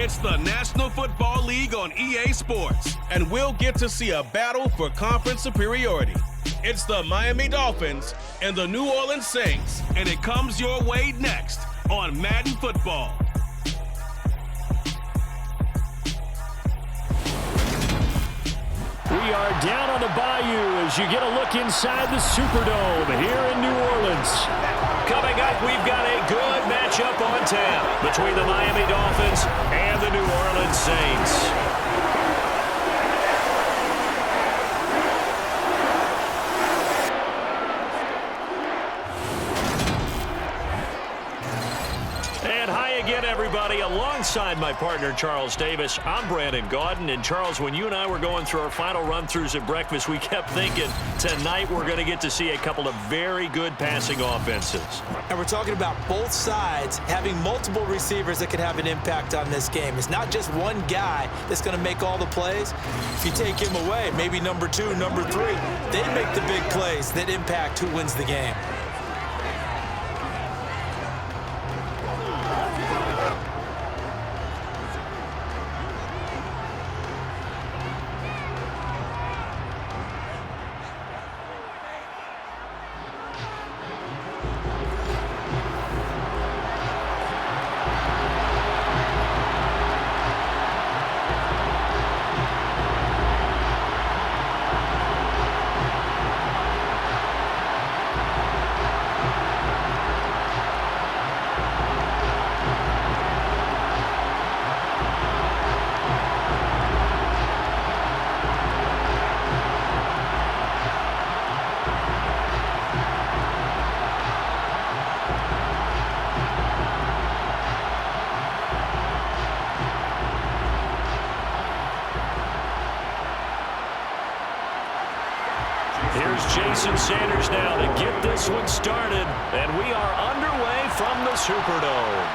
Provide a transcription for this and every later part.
It's the National Football League on EA Sports, and we'll get to see a battle for conference superiority. It's the Miami Dolphins and the New Orleans Saints, and it comes your way next on Madden Football. We are down on the bayou as you get a look inside the Superdome here in New Orleans. Coming up, we've got a good matchup on tap between the Miami Dolphins and the New Orleans Saints. And hi again, everybody. Alongside my partner, Charles Davis, I'm Brandon Gaudin. And Charles, when you and I were going through our final run-throughs at breakfast, we kept thinking tonight we're going to get to see a couple of very good passing offenses. And we're talking about both sides having multiple receivers that could have an impact on this game. It's not just one guy that's going to make all the plays. If you take him away, maybe number 2, number 3, they make the big plays that impact who wins the game. Here's Jason Sanders now to get this one started, and we are underway from the Superdome.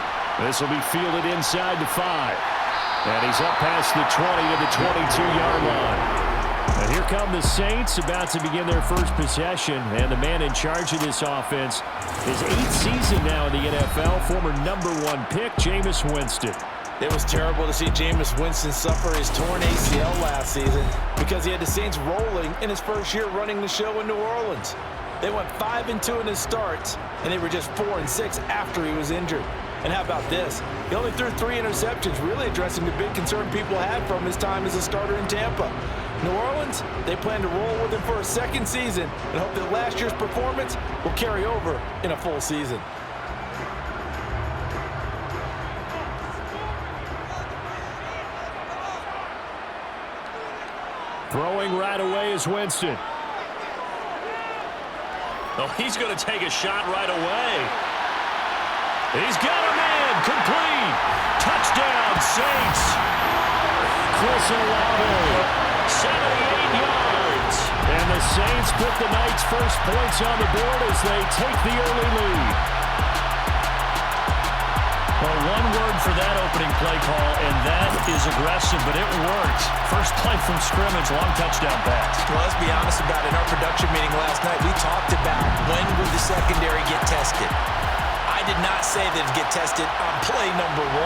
This will be fielded inside the 5. And he's up past the 20 to the 22-yard line. And here come the Saints about to begin their first possession. And the man in charge of this offense, his 8th season now in the NFL, former number 1 pick, Jameis Winston. It was terrible to see Jameis Winston suffer his torn ACL last season because he had the Saints rolling in his first year running the show in New Orleans. They went 5-2 in his starts, and they were just 4-6 after he was injured. And how about this? He only threw 3 interceptions, really addressing the big concern people had from his time as a starter in Tampa. New Orleans, they plan to roll with him for a second season and hope that last year's performance will carry over in a full season. Throwing right away is Winston. Oh, he's going to take a shot right away. He's got a man. Complete. Touchdown, Saints. Chris Olave. 78 yards. And the Saints put the Knights' first points on the board as they take the early lead. Well, one word for that opening play call, and that is aggressive, but it worked. First play from scrimmage, long touchdown pass. Well, let's be honest about it. In our production meeting last night, we talked about when would the secondary get tested. I did not say they'd get tested on play number 1.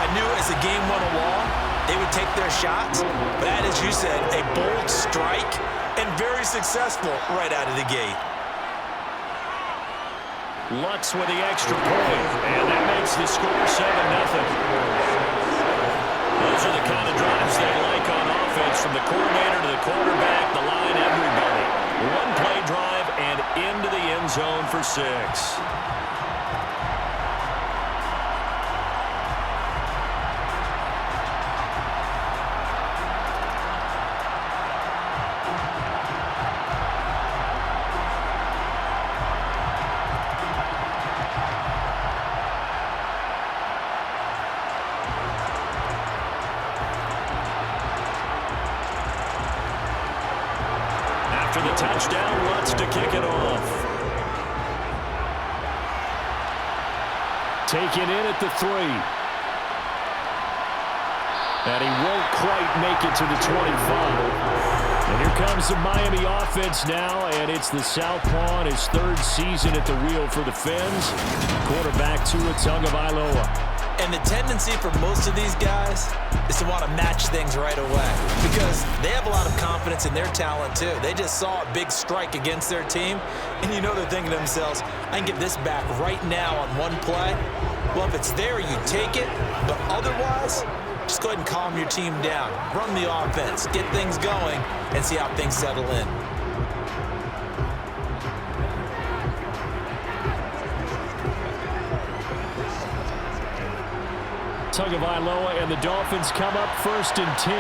I knew as the game went along, they would take their shots. But that, as you said, a bold strike and very successful right out of the gate. Lutz with the extra point, and that makes the score 7-0. Those are the kind of drives they like on offense, from the coordinator to the quarterback, the line, everybody. One play drive and into the end zone for 6. After the touchdown, Lutz to kick it off. Taken in at the 3. And he won't quite make it to the 25. And here comes the Miami offense now, and it's the Southpaw in his 3rd season at the wheel for the Fins. Quarterback Tua Tagovailoa. And the tendency for most of these guys is to want to match things right away because they have a lot of confidence in their talent too. They just saw a big strike against their team, and you know they're thinking to themselves, I can get this back right now on one play. Well, if it's there, you take it, but otherwise, just go ahead and calm your team down. Run the offense, get things going, and see how things settle in. Tagovailoa and the Dolphins come up 1st and 10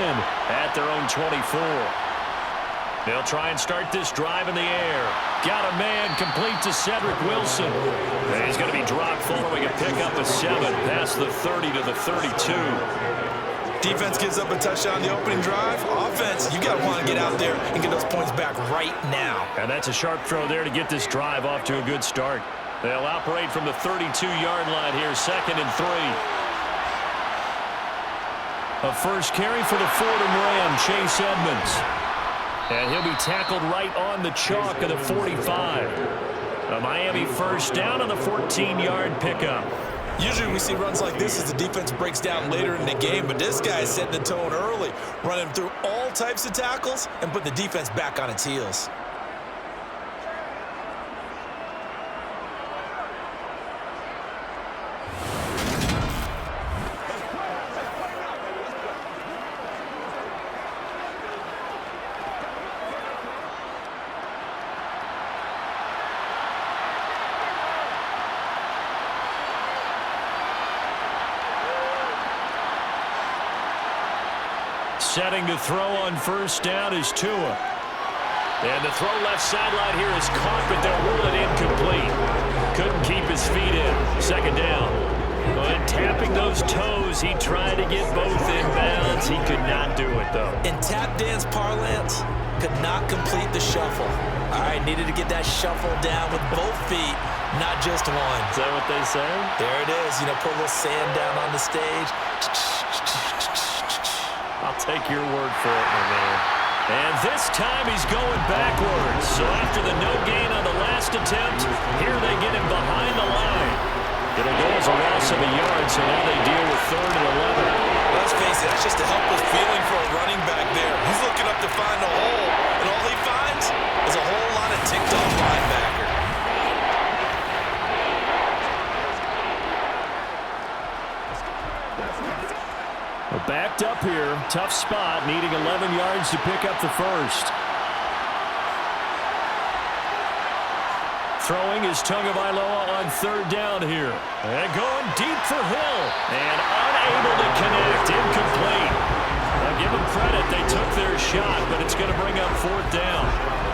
at their own 24. They'll try and start this drive in the air. Got a man complete to Cedric Wilson. And he's going to be dropped following a pickup of 7 past the 30 to the 32. Defense gives up a touchdown on the opening drive. Offense, you got to want to get out there and get those points back right now. And that's a sharp throw there to get this drive off to a good start. They'll operate from the 32-yard line here, 2nd and 3. A first carry for the Fordham Ram, Chase Edmonds. And he'll be tackled right on the chalk of the 45. A Miami first down on the 14-yard pickup. Usually we see runs like this as the defense breaks down later in the game, but this guy is setting the tone early, running through all types of tackles and put the defense back on its heels. Setting to throw on first down is Tua. And the throw left sideline here is caught, but they'll rule it incomplete. Couldn't keep his feet in. 2nd down. But tapping those toes, he tried to get both in bounds. He could not do it, though. In tap dance parlance, could not complete the shuffle. All right, needed to get that shuffle down with both feet, not just one. Is that what they say? There it is. You know, put a little sand down on the stage. I'll take your word for it, my man. And this time he's going backwards. So after the no gain on the last attempt, here they get him behind the line. It'll go as a loss of a yard, so now they deal with 3rd and 11. Let's face it, that's just a helpless feeling for a running back there. He's looking up to find a hole, and all he finds is a whole lot of ticked-off linebacker. Backed up here, tough spot, needing 11 yards to pick up the first. Throwing is Tagovailoa on 3rd down here. And going deep for Hill. And unable to connect, incomplete. Now give them credit, they took their shot, but it's going to bring up 4th down.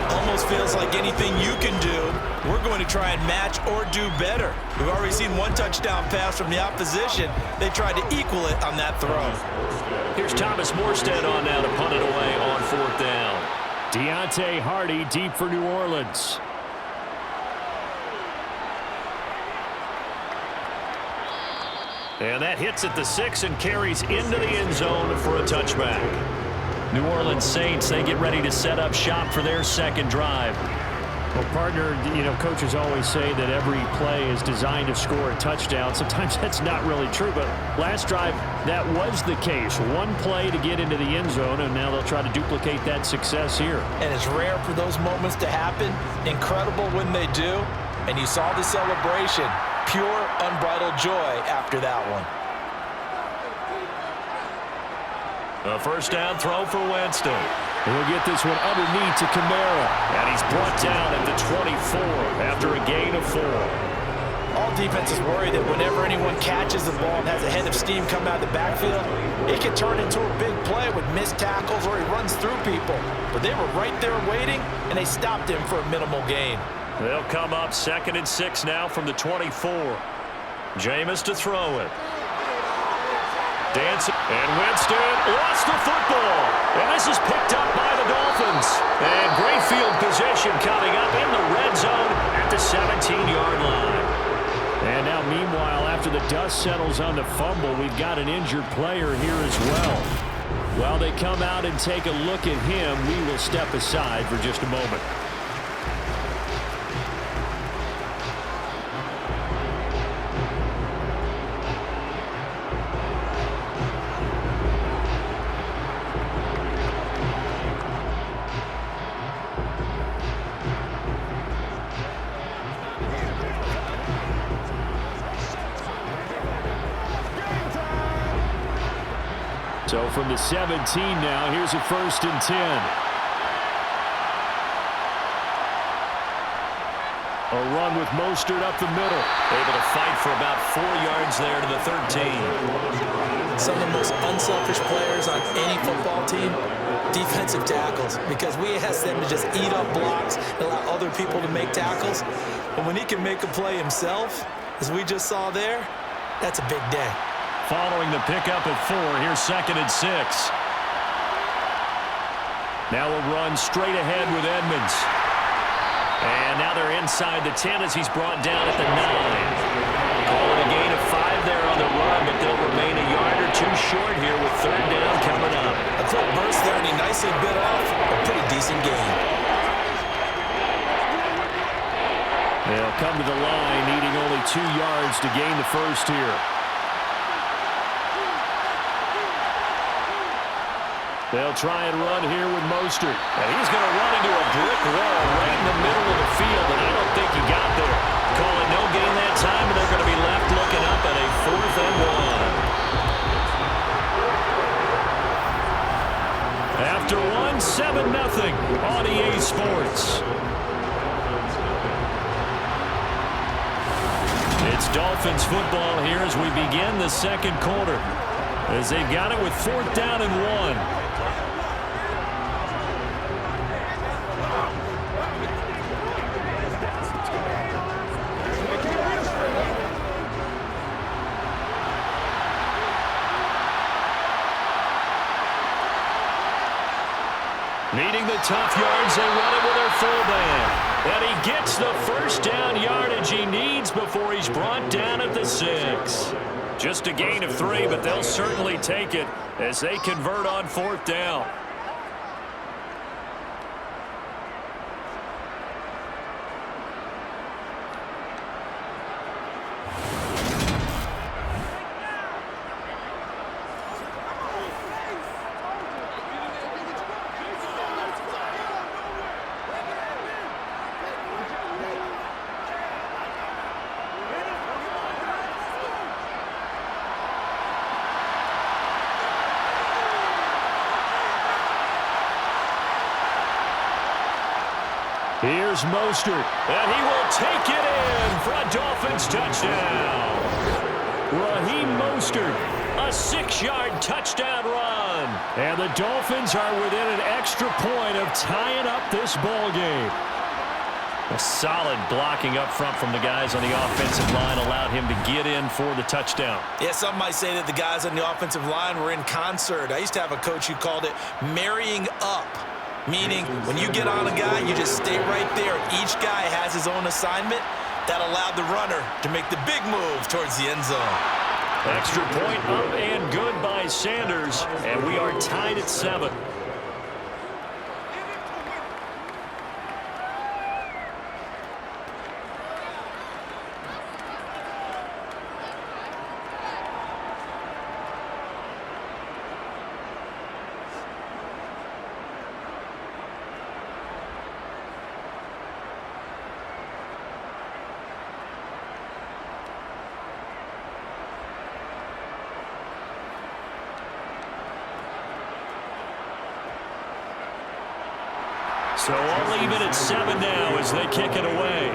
Almost feels like anything you can do, we're going to try and match or do better. We've already seen one touchdown pass from the opposition. They tried to equal it on that throw. Here's Thomas Morstead on now to punt it away on 4th down. Deontay Hardy deep for New Orleans. And that hits at the 6 and carries into the end zone for a touchback. New Orleans Saints, they get ready to set up shop for their 2nd drive. Well, partner, you know, coaches always say that every play is designed to score a touchdown. Sometimes that's not really true, but last drive, that was the case. One play to get into the end zone, and now they'll try to duplicate that success here. And it's rare for those moments to happen. Incredible when they do. And you saw the celebration. Pure, unbridled joy after that one. A first down throw for Winston. He'll get this one underneath to Kamara. And he's brought down at the 24 after a gain of 4. All defenses worry that whenever anyone catches the ball and has a head of steam come out of the backfield, it can turn into a big play with missed tackles or he runs through people. But they were right there waiting, and they stopped him for a minimal gain. They'll come up 2nd and 6 now from the 24. Jameis to throw it. Dancing, and Winston lost the football. And this is picked up by the Dolphins. And great field position coming up in the red zone at the 17-yard line. And now, meanwhile, after the dust settles on the fumble, we've got an injured player here as well. While they come out and take a look at him, we will step aside for just a moment. So from the 17 now, here's a 1st and 10. A run with Mostert up the middle. Able to fight for about 4 yards there to the 13. Some of the most unselfish players on any football team, defensive tackles, because we ask them to just eat up blocks and allow other people to make tackles. But when he can make a play himself, as we just saw there, that's a big day. Following the pickup at 4, here's 2nd and 6. Now a run straight ahead with Edmonds. And now they're inside the 10 as he's brought down at the 9. Call it a gain of 5 there on the run, but they'll remain a yard or 2 short here with 3rd down coming up. A quick burst there, and he nicely bit off a pretty decent gain. They'll come to the line, needing only 2 yards to gain the first here. They'll try and run here with Mostert. And he's going to run into a brick wall right in the middle of the field, and I don't think he got there. Call it no gain that time, and they're going to be left looking up at a 4th and 1. After 1, 7-0 on EA Sports. It's Dolphins football here as we begin the 2nd quarter, as they've got it with 4th down and 1. Needing the tough yards, they run it with their fullback. And he gets the 1st down yardage he needs before he's brought down at the 6. Just a gain of 3, but they'll certainly take it as they convert on 4th down. Here's Mostert, and he will take it in for a Dolphins touchdown. Raheem Mostert, a 6-yard touchdown run. And the Dolphins are within an extra point of tying up this ball game. A solid blocking up front from the guys on the offensive line allowed him to get in for the touchdown. Yeah, some might say that the guys on the offensive line were in concert. I used to have a coach who called it marrying up. Meaning, when you get on a guy, you just stay right there. Each guy has his own assignment. That allowed the runner to make the big move towards the end zone. Extra point up and good by Sanders, and we are tied at 7. So all even at 7 now as they kick it away.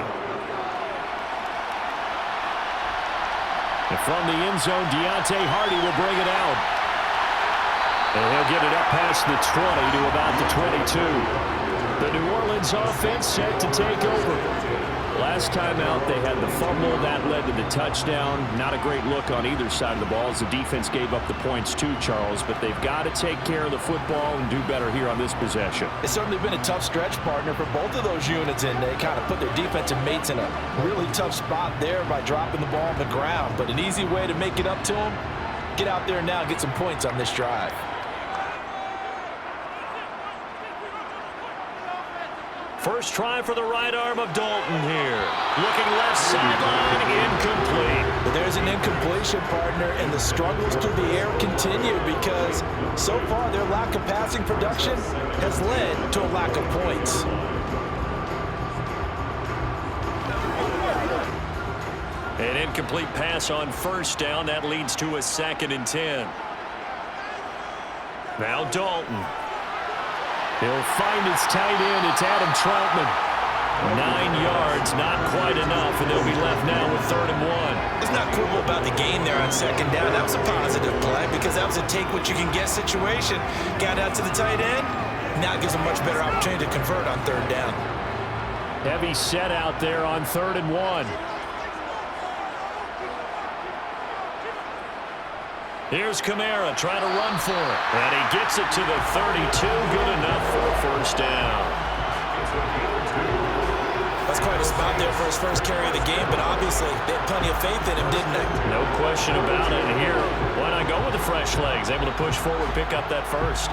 And from the end zone, Deontay Hardy will bring it out. And he'll get it up past the 20 to about the 22. The New Orleans offense set to take over. Last time out, they had the fumble. That led to the touchdown. Not a great look on either side of the ball as the defense gave up the points too, Charles. But they've got to take care of the football and do better here on this possession. It's certainly been a tough stretch, partner, for both of those units, and they kind of put their defensive mates in a really tough spot there by dropping the ball on the ground. But an easy way to make it up to them, get out there now and get some points on this drive. First try for the right arm of Dalton here. Looking left sideline, incomplete. But there's an incompletion, partner, and the struggles through the air continue because so far their lack of passing production has led to a lack of points. An incomplete pass on first down. That leads to a 2nd and 10. Now Dalton. He'll find his tight end. It's Adam Troutman. 9 yards, not quite enough, and they'll be left now with 3rd and 1. It's not cool about the gain there on 2nd down. That was a positive play because that was a take-what-you-can-get situation. Got out to the tight end. Now it gives a much better opportunity to convert on 3rd down. Heavy set out there on 3rd and 1. Here's Kamara trying to run for it. And he gets it to the 32. Good enough for a 1st down. That's quite a spot there for his first carry of the game, but obviously they had plenty of faith in him, didn't they? No question about it. And here, why not go with the fresh legs? Able to push forward, pick up that first.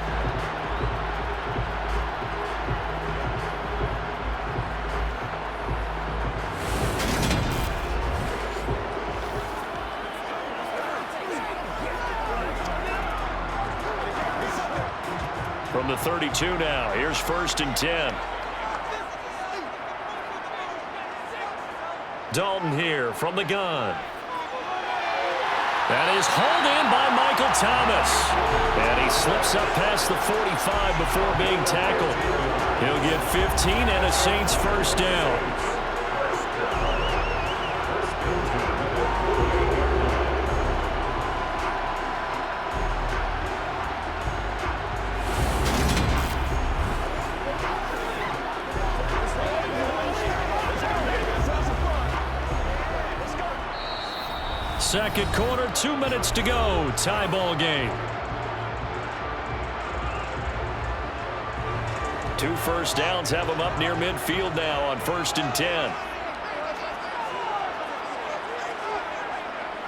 From the 32 now, here's 1st and 10. Dalton here from the gun. That is hauled in by Michael Thomas. And he slips up past the 45 before being tackled. He'll get 15 and a Saints 1st down. Second quarter, 2 minutes to go. Tie ball game. 2 first downs have them up near midfield now on 1st and 10.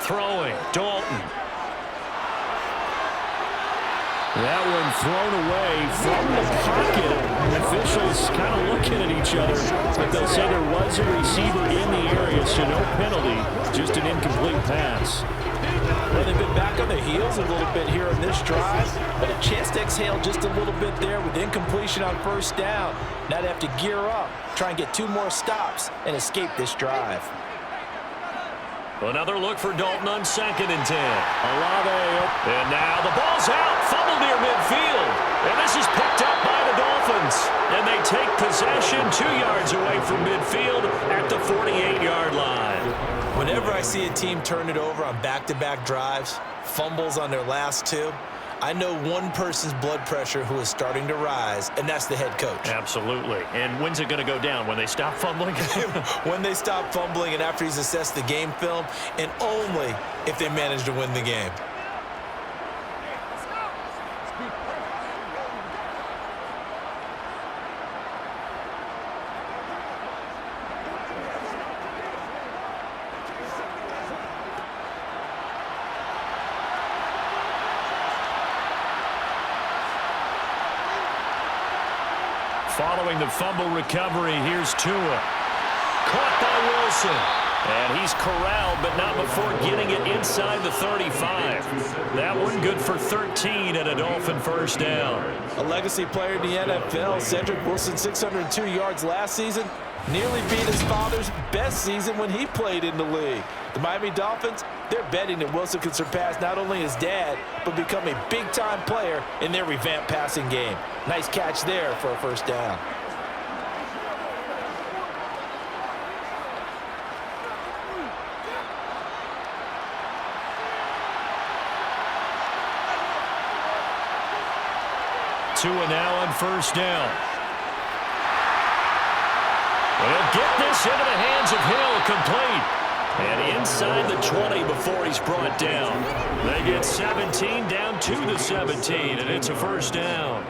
Throwing, Dalton. That one thrown away from the pocket. The officials kind of looking at each other, but they'll say there was a receiver in the area, so no penalty, just an incomplete pass. Well, they've been back on their heels a little bit here on this drive, but a chance to exhale just a little bit there with incompletion on 1st down. Now they have to gear up, try and get 2 more stops, and escape this drive. Another look for Dalton on 2nd and 10. Olave. And now the ball's out. Fumble near midfield. And this is picked up by the Dolphins. And they take possession 2 yards away from midfield at the 48-yard line. Whenever I see a team turn it over on back-to-back drives, fumbles on their last 2, I know one person's blood pressure who is starting to rise, and that's the head coach. Absolutely. And when's it going to go down? When they stop fumbling? When they stop fumbling and after he's assessed the game film, and only if they manage to win the game. Following the fumble recovery, here's Tua. Caught by Wilson. And he's corralled, but not before getting it inside the 35. That one good for 13 and a Dolphin 1st down. A legacy player in the NFL, Cedric Wilson, 602 yards last season, nearly beat his father's best season when he played in the league. The Miami Dolphins, they're betting that Wilson can surpass not only his dad, but become a big-time player in their revamped passing game. Nice catch there for a 1st down. Tua now on 1st down. He'll get this into the hands of Hill, complete. And inside the 20 before he's brought down. They get 17 down to the 17, and it's a 1st down.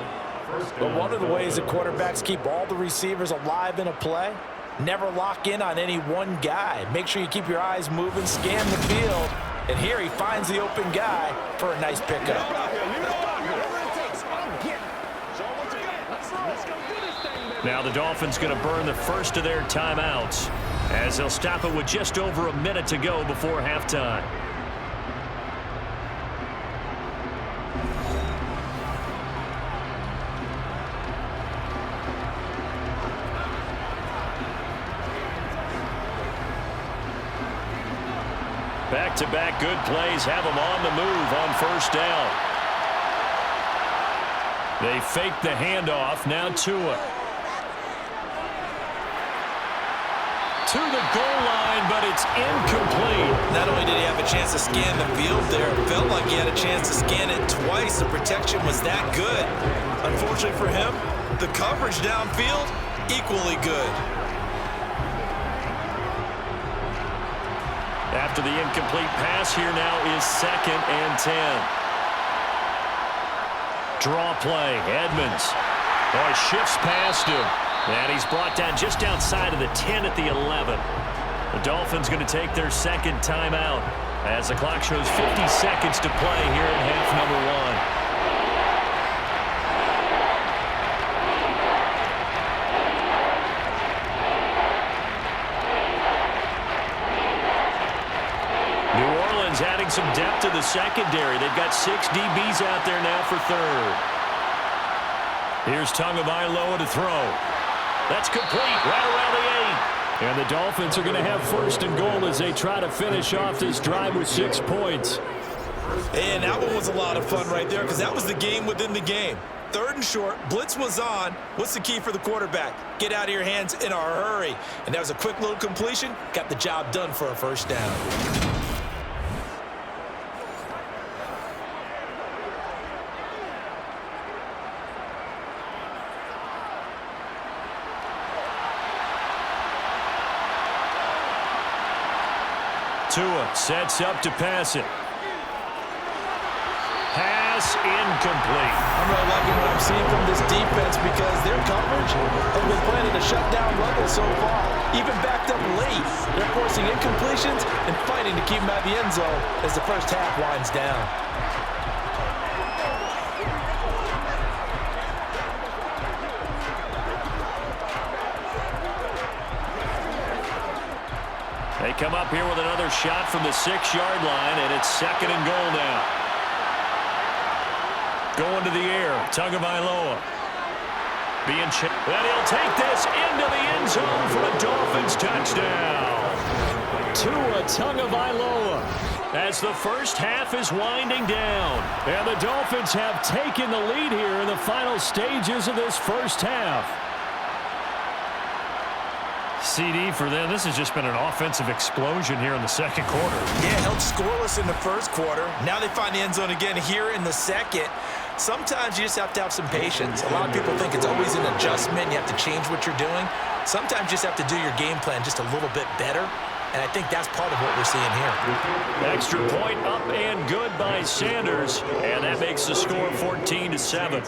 But one of the ways that quarterbacks keep all the receivers alive in a play, never lock in on any one guy. Make sure you keep your eyes moving, scan the field. And here he finds the open guy for a nice pickup. Now the Dolphins going to burn the first of their timeouts as they'll stop it with just over a minute to go before halftime. Back-to-back good plays have them on the move on 1st down. They fake the handoff. Now Tua. To the goal line, but it's incomplete. Not only did he have a chance to scan the field there, it felt like he had a chance to scan it twice. The protection was that good. Unfortunately for him, the coverage downfield, equally good. After the incomplete pass, here now is 2nd and 10. Draw play, Edmonds. Oh, he shifts past him. And he's brought down just outside of the 10 at the 11. The Dolphins going to take their second timeout as the clock shows 50 seconds to play here in half number 1. Adding some depth to the secondary. They've got 6 DBs out there now for 3rd. Here's Tagovailoa to throw. That's complete right around the 8. And the Dolphins are going to have 1st and goal as they try to finish off this drive with 6 points. And that one was a lot of fun right there because that was the game within the game. 3rd and short, blitz was on. What's the key for the quarterback? Get out of your hands in a hurry. And that was a quick little completion. Got the job done for a 1st down. Tua sets up to pass it. Pass incomplete. I'm really liking what I'm seeing from this defense because their coverage has been playing at a shutdown level so far. Even backed up late, they're forcing incompletions and fighting to keep them out of the end zone as the first half winds down. They come up here with another shot from the 6-yard line, and it's 2nd and goal now. Going to the air, Tagovailoa. And he'll take this into the end zone for a Dolphins touchdown. Tua Tagovailoa. As the first half is winding down. And the Dolphins have taken the lead here in the final stages of this first half. CD for them. This has just been an offensive explosion here in the second quarter. Yeah, held scoreless in the first quarter. Now they find the end zone again here in the second. Sometimes you just have to have some patience. A lot of people think it's always an adjustment. You have to change what you're doing. Sometimes you just have to do your game plan just a little bit better. And I think that's part of what we're seeing here. Extra point up and good by Sanders. And that makes the score 14-7.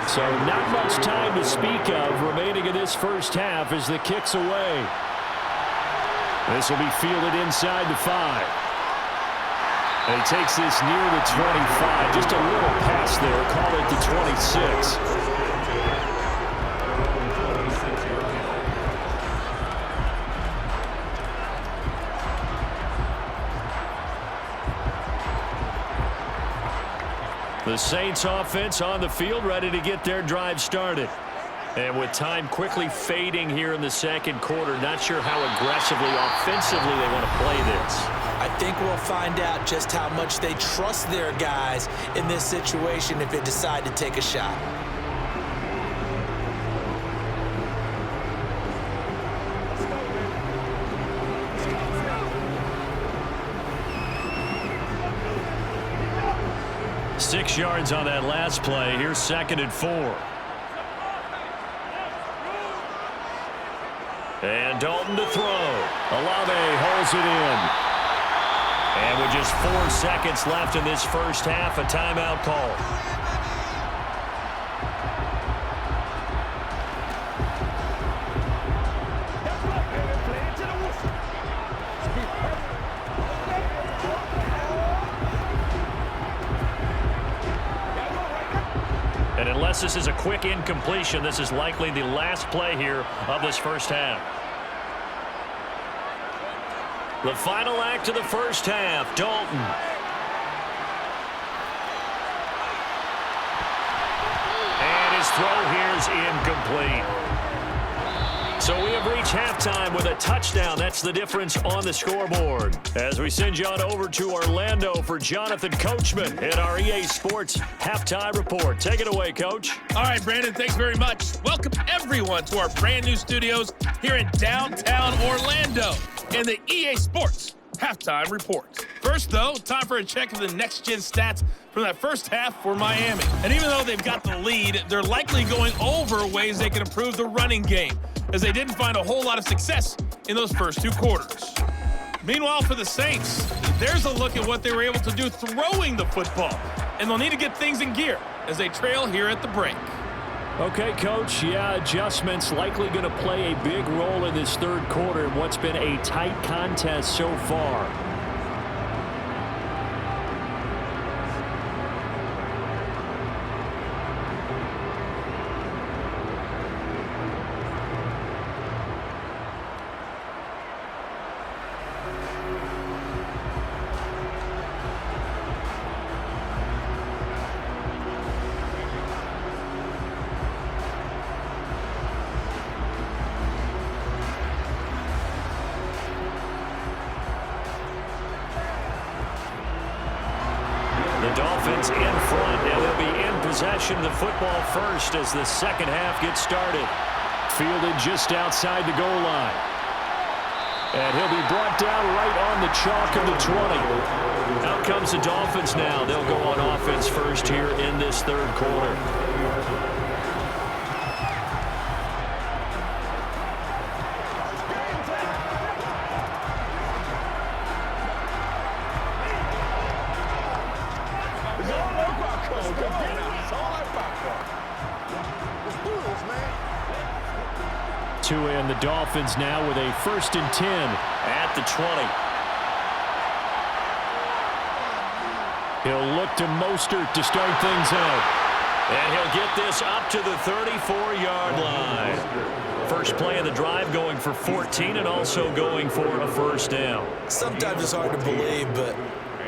So not much time to speak of remaining in this first half as the kick's away. This will be fielded inside the 5. And he takes this near the 25. Just a little pass there. Call it the 26. The Saints offense on the field, ready to get their drive started. And with time quickly fading here in the second quarter, not sure how aggressively, offensively they want to play this. I think we'll find out just how much they trust their guys in this situation if they decide to take a shot. Six yards on that last play. Here's 2nd and 4. And Dalton to throw. Olave holds it in. And with just 4 seconds left in this first half, a timeout call. Unless this is a quick incompletion, this is likely the last play here of this first half. The final act of the first half, Dalton. And his throw here is incomplete. So we have reached halftime with a touchdown. That's the difference on the scoreboard. As we send you on over to Orlando for Jonathan Coachman in our EA Sports Halftime Report. Take it away, Coach. All right, Brandon, thanks very much. Welcome, everyone, to our brand new studios here in downtown Orlando in the EA Sports Halftime Report. First, though, time for a check of the next-gen stats from that first half for Miami. And even though they've got the lead, they're likely going over ways they can improve the running game, as they didn't find a whole lot of success in those first two quarters. Meanwhile, for the Saints, there's a look at what they were able to do throwing the football, and they'll need to get things in gear as they trail here at the break. Okay, Coach, adjustments likely going to play a big role in this third quarter in what's been a tight contest so far. Dolphins in front, and they'll be in possession of the football first as the second half gets started. Fielded just outside the goal line. And he'll be brought down right on the chalk of the 20. Out comes the Dolphins now. They'll go on offense first here in this third quarter. And the Dolphins now with a 1st and 10 at the 20. He'll look to Mostert to start things out. And he'll get this up to the 34-yard line. First play of the drive going for 14 and also going for a first down. Sometimes it's hard to believe, but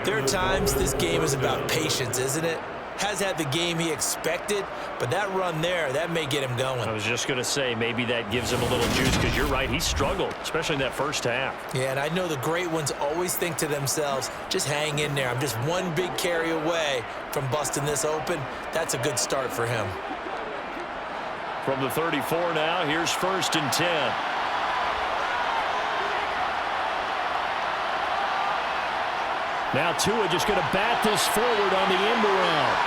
there are times this game is about patience, isn't it? Has had the game he expected, but that run there, that may get him going. I was just going to say, maybe that gives him a little juice, because you're right, he struggled, especially in that first half. Yeah, and I know the great ones always think to themselves, just hang in there. I'm just one big carry away from busting this open. That's a good start for him. From the 34 now, here's 1st and 10. Now Tua just going to bat this forward on the end around.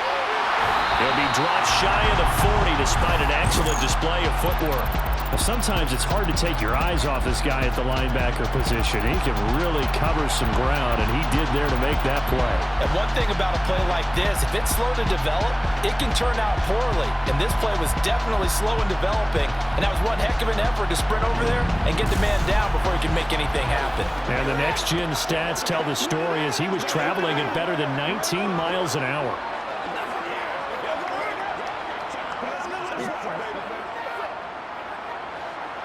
He'll be dropped shy of the 40 despite an excellent display of footwork. Well, sometimes it's hard to take your eyes off this guy at the linebacker position. He can really cover some ground, and he did there to make that play. And one thing about a play like this, if it's slow to develop, it can turn out poorly. And this play was definitely slow in developing, and that was one heck of an effort to sprint over there and get the man down before he could make anything happen. And the next-gen stats tell the story as he was traveling at better than 19 miles an hour.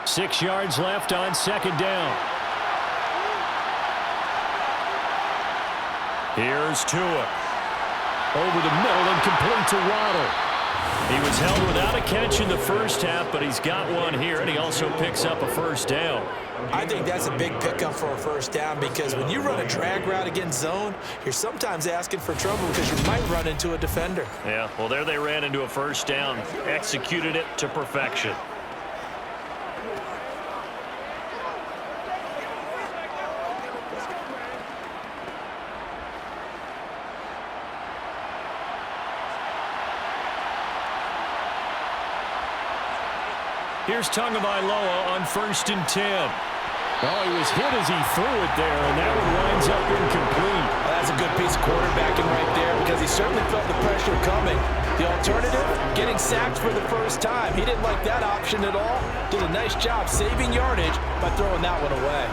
Six yards left on second down. Here's Tua. Over the middle and complete to Waddle. He was held without a catch in the first half, but he's got one here, and he also picks up a first down. I think that's a big pickup for a first down, because when you run a drag route against zone, you're sometimes asking for trouble because you might run into a defender. Yeah, well, there they ran into a first down, executed it to perfection. Here's Tagovailoa on 1st and 10. Oh, he was hit as he threw it there, and that one winds up incomplete. That's a good piece of quarterbacking right there, because he certainly felt the pressure coming. The alternative, getting sacked for the first time. He didn't like that option at all. Did a nice job saving yardage by throwing that one away.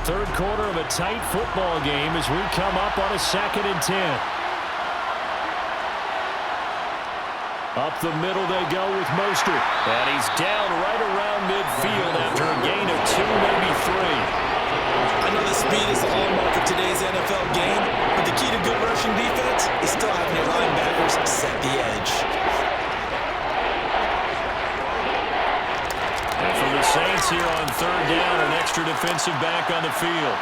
Third quarter of a tight football game as we come up on a 2nd and 10. Up the middle they go with Mostert. And he's down right around midfield after a gain of 2, maybe 3. I know the speed is the hallmark of today's NFL game, but the key to good rushing defense is still having your linebackers set the edge. And for the Saints here on 3rd down, an extra defensive back on the field.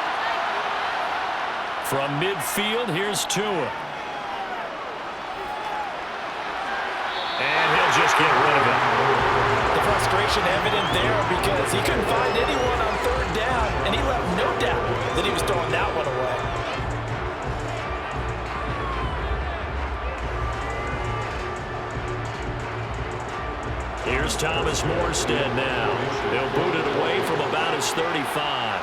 From midfield, here's Tua. And he'll just get rid of it. The frustration evident there because he couldn't find anyone on 3rd down, and he left no doubt that he was throwing that one away. Here's Thomas Morstead now. He'll boot it away from about his 35.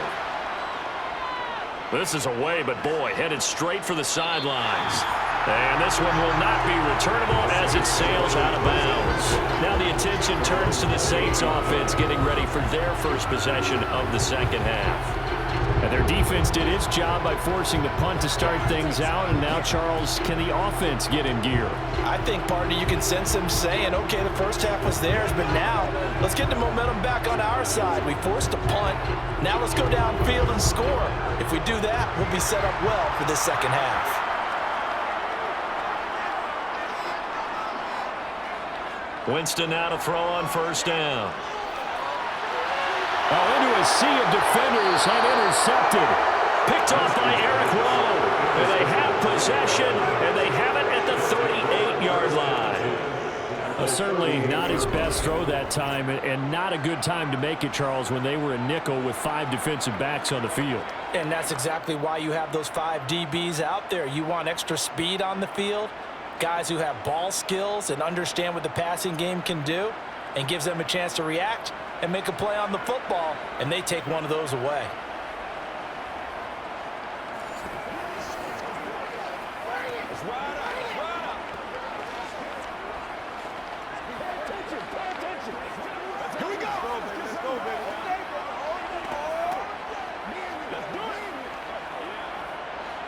This is away, but boy, headed straight for the sidelines. And this one will not be returnable as it sails out of bounds. Now the attention turns to the Saints offense getting ready for their first possession of the second half. And their defense did its job by forcing the punt to start things out. And now, Charles, can the offense get in gear? I think, partner, you can sense them saying, okay, the first half was theirs, but now let's get the momentum back on our side. We forced a punt. Now let's go downfield and score. If we do that, we'll be set up well for this second half. Winston now to throw on 1st down. Into a sea of defenders and intercepted. Picked off by Eric Rowe. And they have possession, and they have it at the 38-yard line. Certainly not his best throw that time, and not a good time to make it, Charles, when they were a nickel with 5 defensive backs on the field. And that's exactly why you have those 5 DBs out there. You want extra speed on the field, guys who have ball skills and understand what the passing game can do, and gives them a chance to react and make a play on the football, and they take one of those away.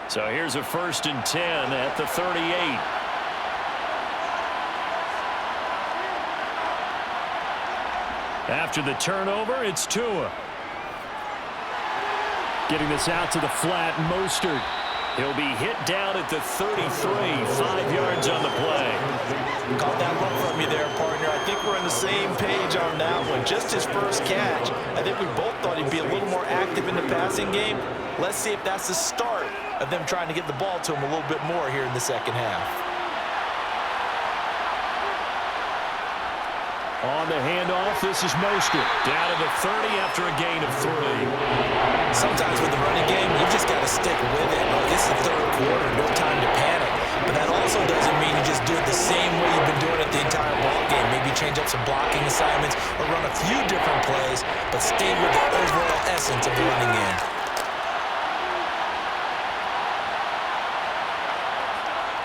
So here's a 1st and 10 at the 38. After the turnover, it's Tua. Getting this out to the flat, Mostert. He'll be hit down at the 33, 5 yards on the play. Caught that look from you there, partner. I think we're on the same page on that one. Just his first catch. I think we both thought he'd be a little more active in the passing game. Let's see if that's the start of them trying to get the ball to him a little bit more here in the second half. On the handoff, this is Mostert. Down to the 30 after a gain of 3. Sometimes with the running game, you just got to stick with it. Like, this is the 3rd quarter, no time to panic. But that also doesn't mean you just do it the same way you've been doing it the entire ball game. Maybe change up some blocking assignments or run a few different plays, but stay with the overall essence of the running game.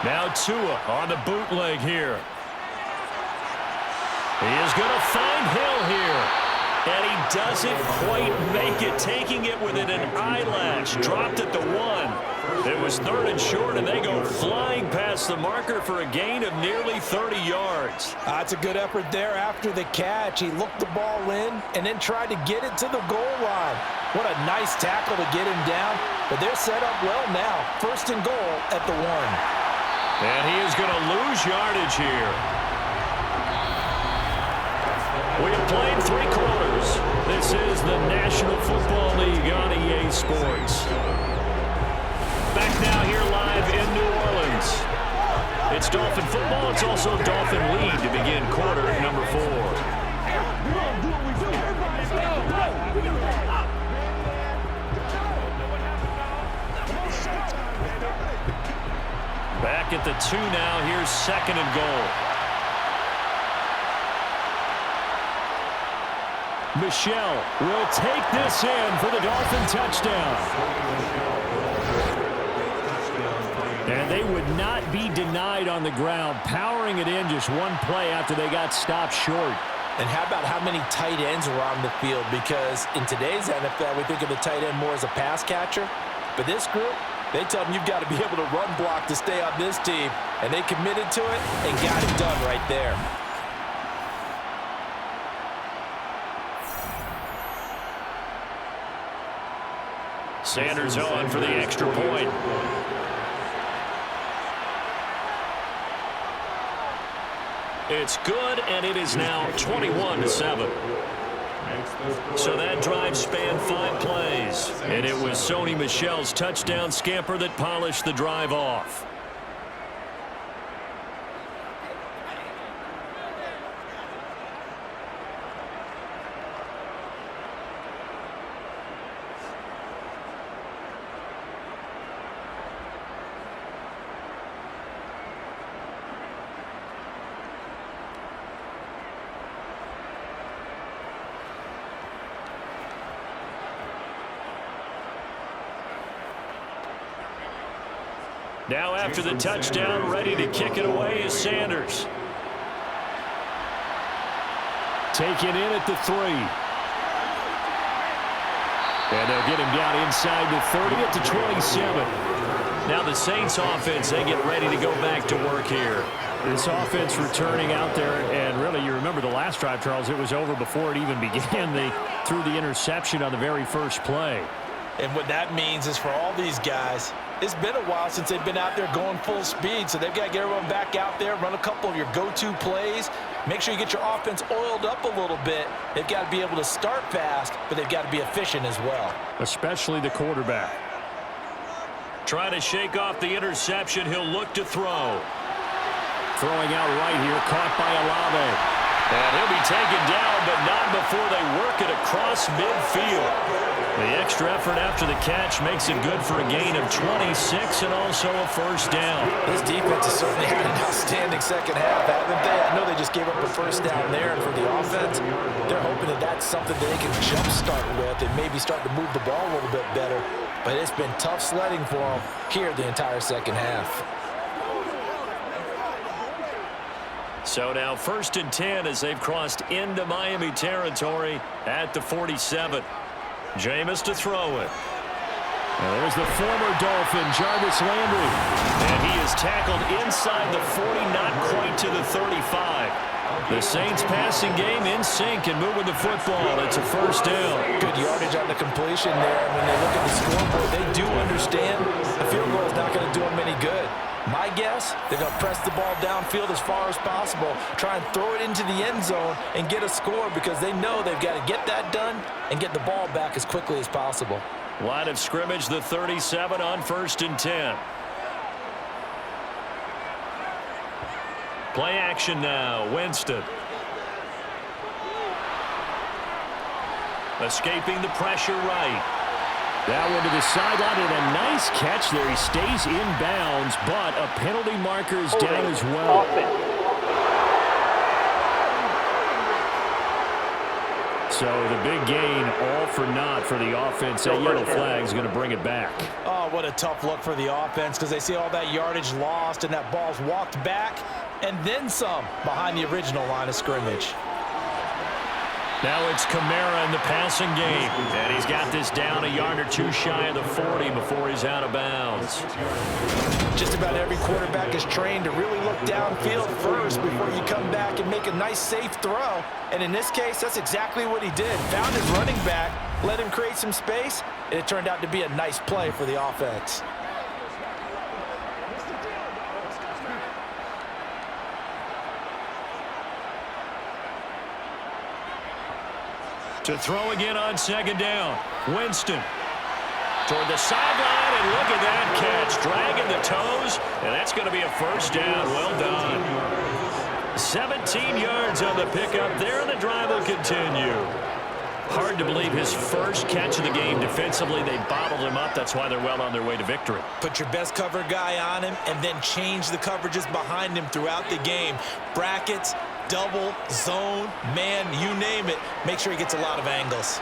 Now Tua on the bootleg here. He is going to find Hill here. And he doesn't quite make it, taking it within an eyelash. Dropped at the 1. It was 3rd and short, and they go flying past the marker for a gain of nearly 30 yards. That's a good effort there after the catch. He looked the ball in and then tried to get it to the goal line. What a nice tackle to get him down. But they're set up well now. 1st and goal at the 1. And he is going to lose yardage here. We have played 3 quarters. This is the National Football League on EA Sports. Back now here live in New Orleans. It's Dolphin football. It's also Dolphin lead to begin quarter number 4. Back at the 2 now. Here's 2nd and goal. Michel will take this in for the Dolphin touchdown. And they would not be denied on the ground, powering it in just one play after they got stopped short. And how about how many tight ends were on the field? Because in today's NFL, we think of the tight end more as a pass catcher. But this group, They tell them you've got to be able to run block to stay on this team, and they committed to it and got it done right there. Sanders on for the extra point. It's good, and it is now 21-7. So that drive spanned 5 plays, and it was Sony Michel's touchdown scamper that polished the drive off. Now after the touchdown, ready to kick it away is Sanders. Taken in at the 3. And they'll get him down inside the 30 at the 27. Now the Saints offense, they get ready to go back to work here. This offense returning out there, and really you remember the last drive, Charles, it was over before it even began. They threw the interception on the very first play. And what that means is for all these guys, it's been a while since they've been out there going full speed, so they've got to get everyone back out there, run a couple of your go-to plays, make sure you get your offense oiled up a little bit. They've got to be able to start fast, but they've got to be efficient as well. Especially the quarterback. Trying to shake off the interception, he'll look to throw. Throwing out right here, caught by Olave. And he'll be taken down, but not before they work it across midfield. The extra effort after the catch makes it good for a gain of 26 and also a first down. This defense has certainly had an outstanding second half, haven't they? I know they just gave up a first down there, and for the offense, they're hoping that that's something that they can jumpstart with and maybe start to move the ball a little bit better. But it's been tough sledding for them here the entire second half. So now 1st and 10 as they've crossed into Miami territory at the 47. Jameis to throw it. Now there's the former Dolphin, Jarvis Landry. And he is tackled inside the 40, not quite to the 35. The Saints passing game in sync and moving the football. It's a first down. Good yardage on the completion there. When they look at the scoreboard, they do understand the field goal is not going to do them any good. My guess, they're going to press the ball downfield as far as possible, try and throw it into the end zone and get a score because they know they've got to get that done and get the ball back as quickly as possible. Line of scrimmage, the 37 on 1st and 10. Play action now, Winston. Escaping the pressure right. That one to the sideline, and a nice catch there. He stays in bounds, but a penalty marker is down as well. So the big gain, all for naught for the offense. That yellow flag is going to bring it back. Oh, what a tough look for the offense because they see all that yardage lost and that ball's walked back and then some behind the original line of scrimmage. Now it's Kamara in the passing game. And he's got this down a yard or two shy of the 40 before he's out of bounds. Just about every quarterback is trained to really look downfield first before you come back and make a nice, safe throw. And in this case, that's exactly what he did. Found his running back, let him create some space, and it turned out to be a nice play for the offense. To throw again on 2nd down. Winston toward the sideline, and look at that catch. Dragging the toes, and that's going to be a first down. Well done. 17 yards on the pickup there, and the drive will continue. Hard to believe his first catch of the game defensively. They bottled him up. That's why they're well on their way to victory. Put your best cover guy on him, and then change the coverages behind him throughout the game. Brackets, double, zone, man, you name it. Make sure he gets a lot of angles.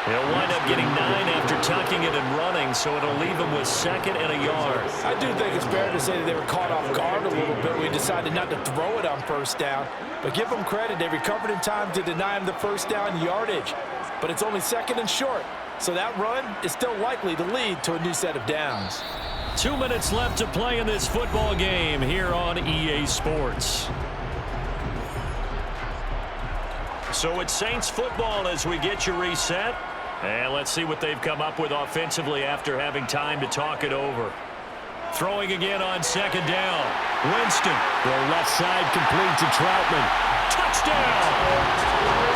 He'll wind up getting 9 after tucking it and running, so it'll leave him with 2nd and a yard. I do think it's fair to say that they were caught off guard a little bit. We decided not to throw it on 1st down. But give them credit. They recovered in time to deny him the 1st down yardage. But it's only 2nd and short. So that run is still likely to lead to a new set of downs. 2 minutes left to play in this football game here on EA Sports. So it's Saints football as we get you reset. And let's see what they've come up with offensively after having time to talk it over. Throwing again on second down. Winston. The left side complete to Troutman. Touchdown!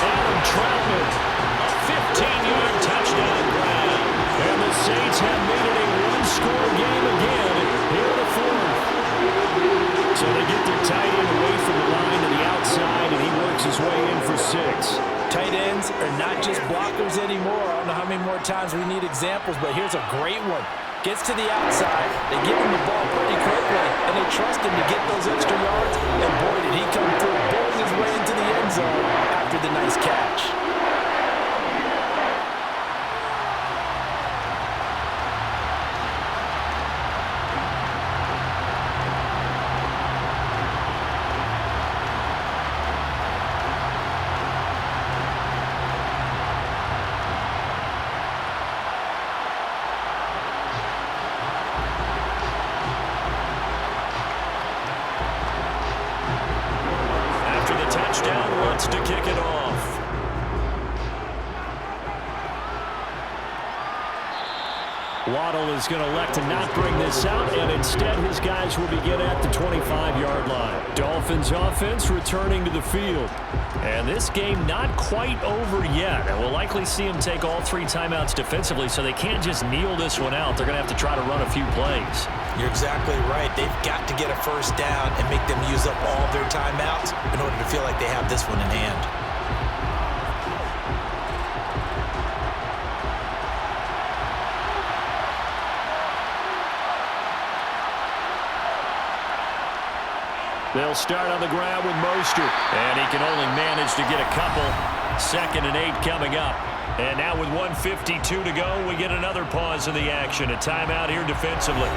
Adam Troutman. A 15-yard touchdown grab. And the Saints have made it a one-score game again here in the fourth. So they get their tight end away from the line to the outside, and he works his way in for 6. Tight ends are not just blockers anymore. I don't know how many more times we need examples, but here's a great one. Gets to the outside, they give him the ball pretty quickly, and they trust him to get those extra yards, and boy, did he come through, bowling his way into the end zone after the nice catch. To kick it off. Waddle is going to elect to not bring this out, and instead his guys will begin at the 25-yard line. Dolphins offense returning to the field. And this game not quite over yet. And we'll likely see him take all 3 timeouts defensively, so they can't just kneel this one out. They're going to have to try to run a few plays. You're exactly right. They've got to get a first down and make them use up all their timeouts in order to feel like they have this one in hand. They'll start on the ground with Mostert. And he can only manage to get a couple. 2nd and 8 coming up. And now with 1:52 to go, we get another pause in the action. A timeout here defensively.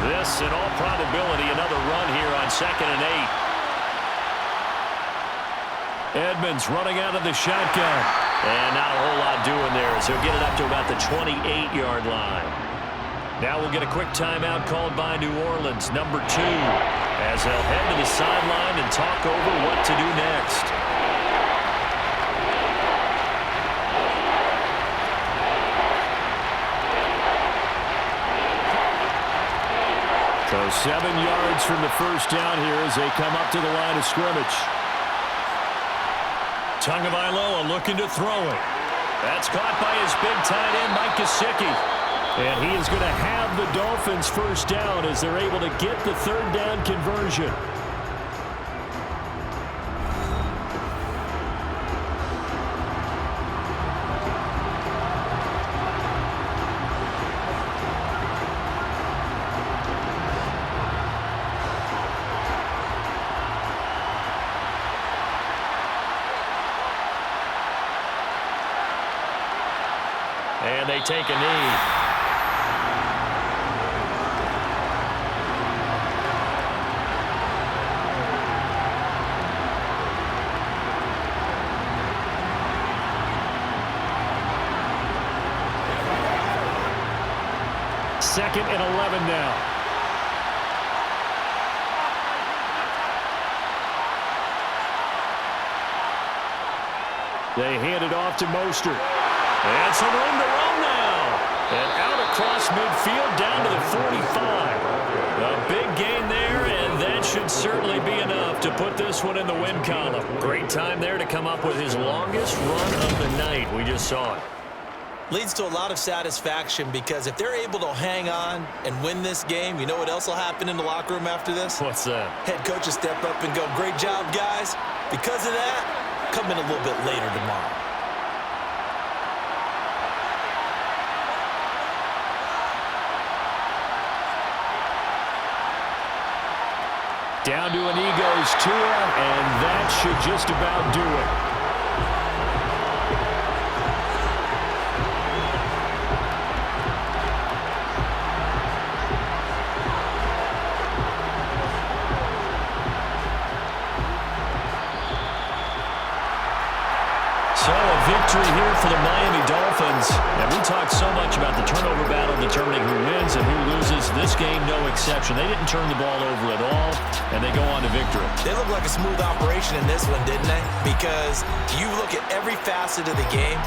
This, in all probability, another run here on 2nd and 8. Edmonds running out of the shotgun. And not a whole lot doing there, so he'll get it up to about the 28-yard line. Now we'll get a quick timeout called by New Orleans, number 2, as they'll head to the sideline and talk over what to do next. So 7 yards from the first down here as they come up to the line of scrimmage. Tagovailoa looking to throw it. That's caught by his big tight end, Mike Gesicki. And he is going to have the Dolphins first down as they're able to get the 3rd down conversion. And they take a knee. Second and 11 now. They hand it off to Mostert. And some room to run now. And out across midfield down to the 45. A big gain there, and that should certainly be enough to put this one in the win column. Great time there to come up with his longest run of the night. We just saw it. Leads to a lot of satisfaction because if they're able to hang on and win this game, you know what else will happen in the locker room after this? What's that? Head coach will step up and go, great job, guys. Because of that, come in a little bit later tomorrow. Down to an Eagles Tua, and that should just about do it. victory here for the Miami Dolphins. And we talked so much about the turnover battle determining who wins and who loses. This game, no exception. They didn't turn the ball over at all, and they go on to victory. They look like a smooth operation in this one, didn't they? Because you look at every facet of the game,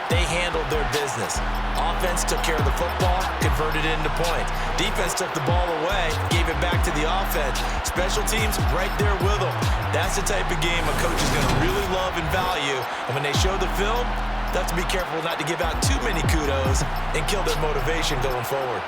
they handled their business. Offense took care of the football, converted it into points. Defense took the ball away, gave it back to the offense. Special teams right there with them. That's the type of game a coach is going to really love and value. And when they show the film, they have to be careful not to give out too many kudos and kill their motivation going forward.